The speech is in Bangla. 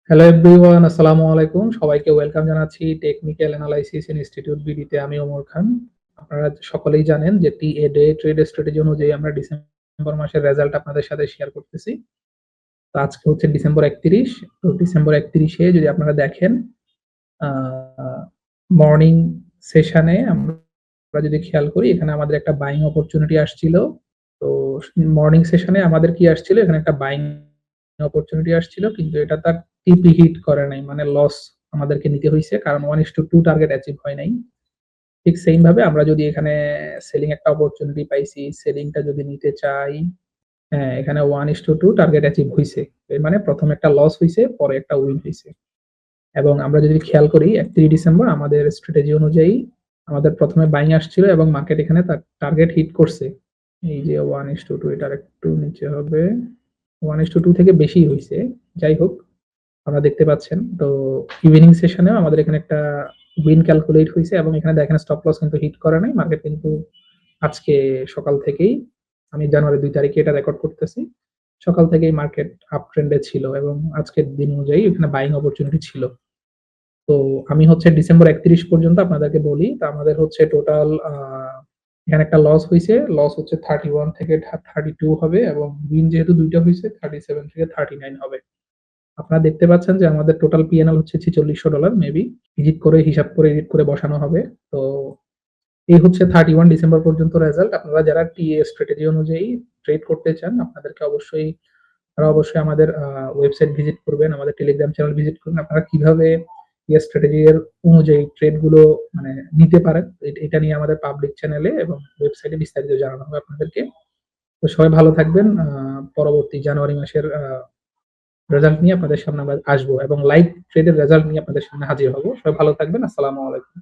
হ্যালো এভরিওয়ান, আসসালামু আলাইকুম। সবাইকে ওয়েলকাম জানাচ্ছি টেকনিক্যাল অ্যানালাইসিস ইনস্টিটিউট বিডিতে। আমি ওমর খান। আপনারা সকলেই জানেন যে টিএ ডে ট্রেড স্ট্র্যাটেজি অনুযায়ী আমরা ডিসেম্বর মাসের রেজাল্ট আপনাদের সাথে শেয়ার করতেছি। তো আজকে হচ্ছে ডিসেম্বর ৩১। তো ডিসেম্বর ৩১ এ যদি আপনারা দেখেন আ মর্নিং সেশনে আমরা যদি খেয়াল করি এখানে আমাদের একটা বাইং অপরচুনিটি আসছিল। তো মর্নিং সেশনে আমাদের কি আসছিল? এখানে একটা বাইং অপরচুনিটি আসছিল কিন্তু এটা তার টিপি হিট করে নাই। মানে লস আমাদেরকে নিতে হইছে। কারণ 1:2 টার্গেট অ্যাচিভ হয় নাই। ঠিক সেইম ভাবে আমরা যদি এখানে সেলিং একটা অপরচুনিটি পাইছি, সেলিংটা যদি নিতে চাই, হ্যাঁ, এখানে 1:2 টার্গেট অ্যাচিভ হইছে। এর মানে ১ম একটা লস হইছে, পরে একটা উইন হইছে। এবং আমরা যদি খেয়াল করি ৩১ ডিসেম্বর আমাদের স্ট্র্যাটেজি অনুযায়ী আমাদের ১ম এ বাইং আসছিল এবং মার্কেট এখানে তার টার্গেট হিট করছে। এই যে 1:2 এটার একটু নিচে হবে। 1:2 থেকে বেশিই হইছে। যাই হোক, আপনারা দেখতে পাচ্ছেন। তো ইভনিং সেশনেও আমাদের এখানে একটা উইন ক্যালকুলেট হইছে এবং এখানে দেখেন স্টপ লস কিন্তু হিট করে নাই। মার্কেট কিন্তু আজকে সকাল থেকেই, আমি জানুয়ারি ২ তারিখে এটা রেকর্ড করতেছি। সকাল থেকেই মার্কেট আপ ট্রেন্ড এ ছিল এবং আজকের দিন অনুযায়ী এখানে বাইং অপরচুনিটি ছিল। তো আমি হচ্ছে ডিসেম্বর ৩১ পর্যন্ত আপনাদেরকে বলি। তো আমাদের হচ্ছে টোটাল এখানে একটা লস হইছে। লস হচ্ছে 31 থেকে 32 হবে এবং উইন যেহেতু ২ টা হইছে 37 থেকে 39 হবে। আপনারা দেখতে পাচ্ছেন যে আমাদের টোটাল P&L হচ্ছে $৪৬০০ মেবি। হিসাব করে এডিট করে বসানো হবে। তো এই হচ্ছে 31 ডিসেম্বর পর্যন্ত রেজাল্ট। আপনারা যারা টিএ স্ট্র্যাটেজি অনুযায়ী ট্রেড করতে চান আপনাদেরকে অবশ্যই আমাদের ওয়েবসাইট ভিজিট করবেন, আমাদের টেলিগ্রাম চ্যানেল ভিজিট করবেন। আপনারা কিভাবে স্ট্র্যাটেজি এর অনুযায়ী ট্রেড গুলো মানে নিতে পারেন, এটা নিয়ে আমাদের পাবলিক চ্যানেলে এবং ওয়েবসাইটে বিস্তারিত জানানো হবে আপনাদেরকে। তো সবাই ভালো থাকবেন। পরবর্তী জানুয়ারি মাসের রেজাল্ট নিয়ে আপনাদের সামনে আমরা আসবো এবং লাইভ ট্রেড এর রেজাল্ট নিয়ে আপনাদের সামনে হাজির হব। সবাই ভালো থাকবেন। আসসালামু আলাইকুম।